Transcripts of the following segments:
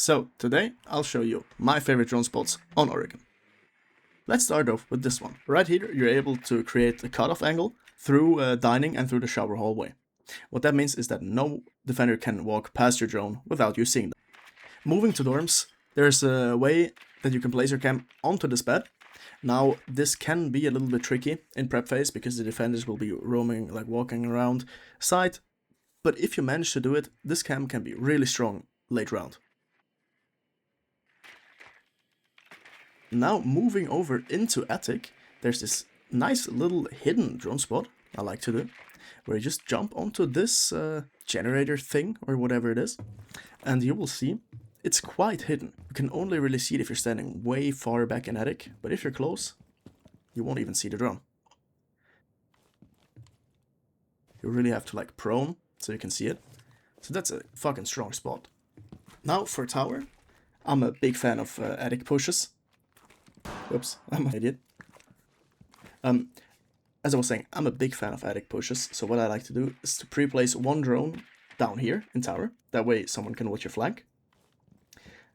So today I'll show you my favorite drone spots on Oregon. Let's start off with this one. Right here you're able to create a cutoff angle through dining and through the shower hallway. What that means is that no defender can walk past your drone without you seeing them. Moving to dorms, there's a way that you can place your cam onto this bed. Now this can be a little bit tricky in prep phase because the defenders will be roaming, like walking around site. But if you manage to do it, this cam can be really strong late round. Now moving over into attic, there's this nice little hidden drone spot I like to do, where you just jump onto this generator thing or whatever it is, and you will see it's quite hidden. You can only really see it if you're standing way far back in attic, but if you're close, you won't even see the drone. You really have to like prone so you can see it. So that's a fucking strong spot. Now for tower, I'm a big fan of attic pushes. Whoops, I'm an idiot. As I was saying, I'm a big fan of attic pushes, so what I like to do is to pre-place one drone down here in tower. That way someone can watch your flank.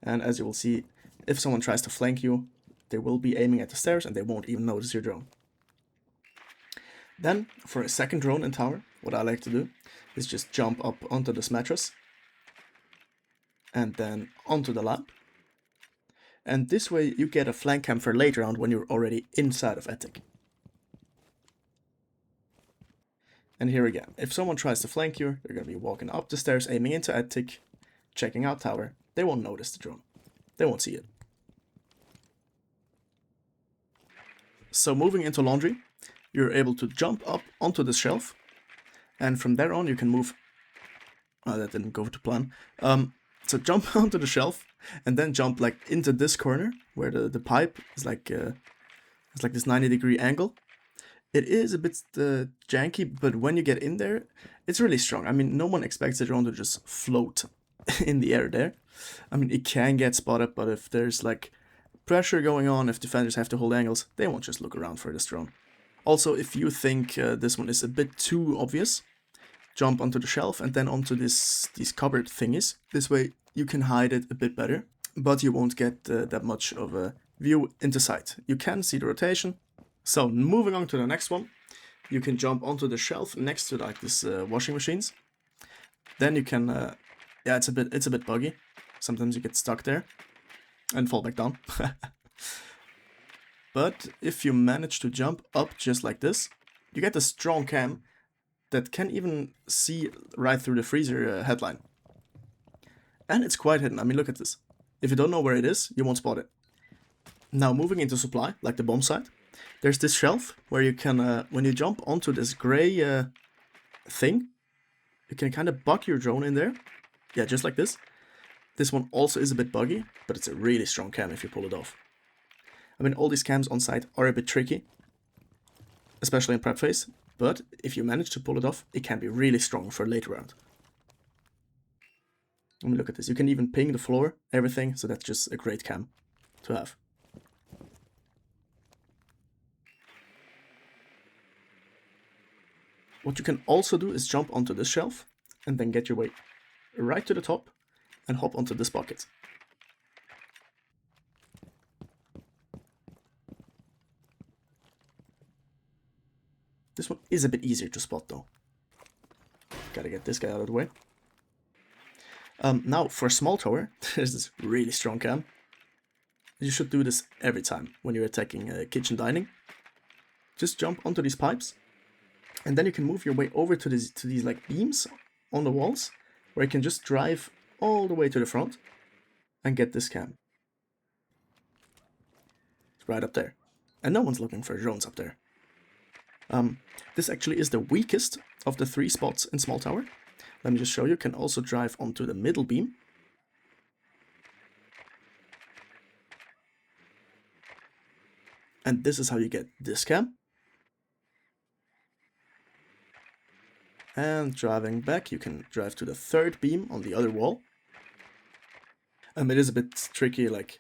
And as you will see, if someone tries to flank you, they will be aiming at the stairs and they won't even notice your drone. Then, for a second drone in tower, what I like to do is just jump up onto this mattress and then onto the lab. And this way you get a flank cam for later on when you're already inside of attic. And here again, if someone tries to flank you, they're going to be walking up the stairs, aiming into attic, checking out tower. They won't notice the drone. They won't see it. So moving into laundry, you're able to jump up onto this shelf. And from there on you can move... Oh, that didn't go to plan. So jump onto the shelf and then jump like into this corner where the pipe is like it's like this 90-degree angle. It is a bit janky, but when you get in there, it's really strong. I mean, no one expects the drone to just float in the air there. I mean, it can get spotted, but if there's like pressure going on, if defenders have to hold angles, they won't just look around for this drone. Also, if you think this one is a bit too obvious, jump onto the shelf and then onto these cupboard thingies. This way you can hide it a bit better, but you won't get that much of a view into sight. You can see the rotation. So moving on to the next one, you can jump onto the shelf next to like this washing machines. Then you can, yeah, it's a bit buggy. Sometimes you get stuck there and fall back down. But if you manage to jump up just like this, you get a strong cam that can even see right through the freezer headline. And it's quite hidden. I mean, look at this. If you don't know where it is, you won't spot it. Now moving into supply, like the bomb site, there's this shelf where you can, when you jump onto this gray thing, you can kind of bug your drone in there. Yeah, just like this. This one also is a bit buggy, but it's a really strong cam if you pull it off. I mean, all these cams on site are a bit tricky, especially in prep phase, but if you manage to pull it off, it can be really strong for later round. I mean, look at this. You can even ping the floor, everything, so that's just a great cam to have. What you can also do is jump onto this shelf and then get your way right to the top and hop onto this bucket. This one is a bit easier to spot though. Gotta get this guy out of the way. Now for a small tower, there's this really strong cam. You should do this every time when you're attacking kitchen dining. Just jump onto these pipes, and then you can move your way over to these like beams on the walls, where you can just drive all the way to the front and get this cam. It's right up there, and no one's looking for drones up there. This actually is the weakest of the 3 spots in small tower. Let me just show you. You can also drive onto the middle beam. And this is how you get this cam. And driving back, you can drive to the 3rd beam on the other wall. It is a bit tricky, like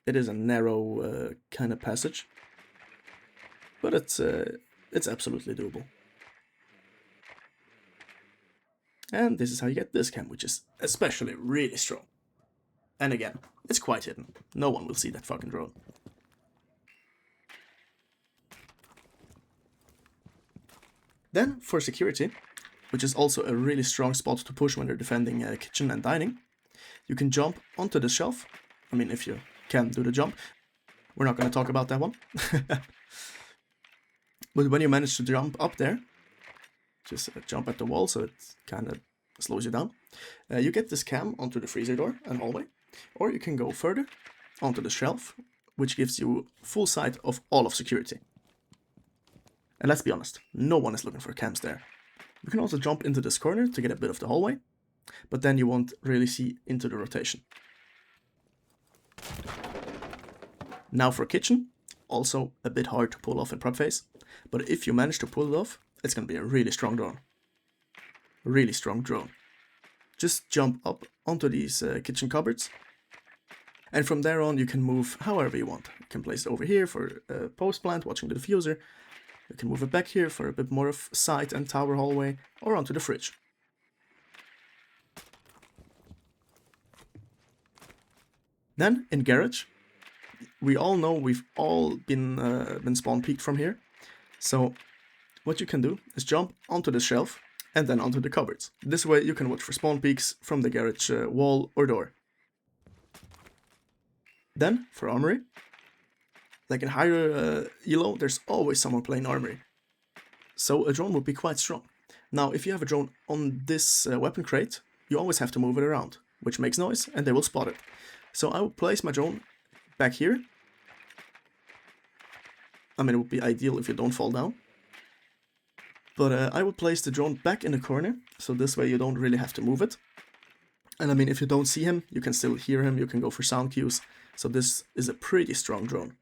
it is a narrow kind of passage, but it's absolutely doable. And this is how you get this cam, which is especially really strong. And again, it's quite hidden. No one will see that fucking drone. Then, for security, which is also a really strong spot to push when you're defending a kitchen and dining, you can jump onto the shelf. I mean, if you can do the jump. We're not going to talk about that one. But when you manage to jump up there, just jump at the wall so it kind of slows you down, you get this cam onto the freezer door and hallway, or you can go further onto the shelf, which gives you full sight of all of security. And let's be honest, no one is looking for cams there. You can also jump into this corner to get a bit of the hallway, but then you won't really see into the rotation. Now for kitchen, also a bit hard to pull off in prep phase, but if you manage to pull it off, it's going to be a really strong drone. Really strong drone. Just jump up onto these kitchen cupboards, and from there on you can move however you want. You can place it over here for a post plant watching the diffuser. You can move it back here for a bit more of side and tower hallway, or onto the fridge. Then in garage, we all know we've all been spawn peeked from here. So what you can do is jump onto the shelf and then onto the cupboards. This way you can watch for spawn peeks from the garage wall or door. Then for armory, like in higher elo, there's always someone playing armory. So a drone would be quite strong. Now if you have a drone on this weapon crate, you always have to move it around, which makes noise and they will spot it. So I will place my drone back here. I mean, it would be ideal if you don't fall down. But I will place the drone back in the corner, so this way you don't really have to move it. And I mean, if you don't see him, you can still hear him, you can go for sound cues. So this is a pretty strong drone.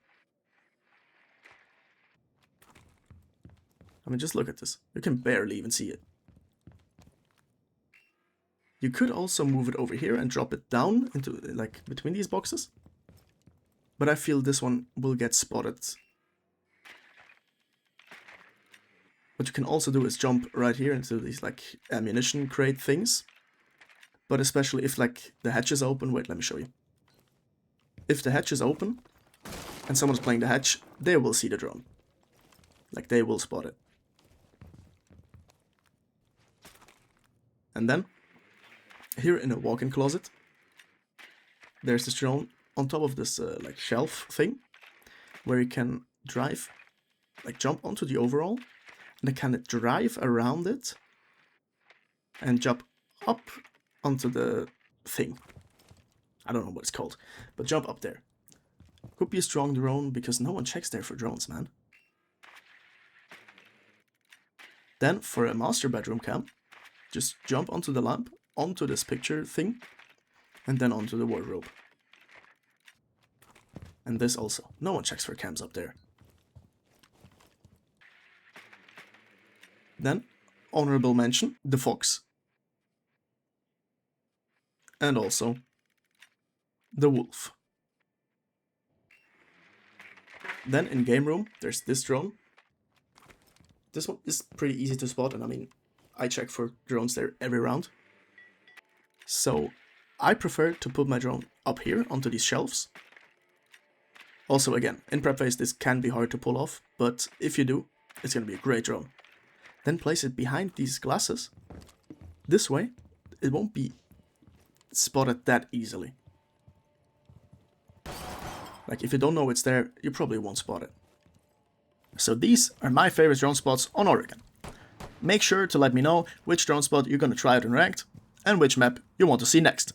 I mean, just look at this. You can barely even see it. You could also move it over here and drop it down into, like, between these boxes. But I feel this one will get spotted. What you can also do is jump right here into these, like, ammunition crate things. But especially if, like, the hatch is open. Wait, let me show you. If the hatch is open and someone's playing the hatch, they will see the drone. Like, they will spot it. And then, here in a walk-in closet, there's this drone on top of this like shelf thing, where you can drive, like jump onto the overall, and then kind of drive around it, and jump up onto the thing. I don't know what it's called, but jump up there. Could be a strong drone, because no one checks there for drones, man. Then, for a master bedroom cam, just jump onto the lamp, onto this picture thing, and then onto the wardrobe. And this also. No one checks for cams up there. Then, honorable mention, the Fox. And also, the Wolf. Then in game room, there's this drone. This one is pretty easy to spot, and I mean, I check for drones there every round. So I prefer to put my drone up here onto these shelves. Also again, in prep phase this can be hard to pull off, but if you do, it's going to be a great drone. Then place it behind these glasses. This way, it won't be spotted that easily. Like if you don't know it's there, you probably won't spot it. So these are my favorite drone spots on Oregon. Make sure to let me know which drone spot you're gonna try out in Ranked, and which map you want to see next.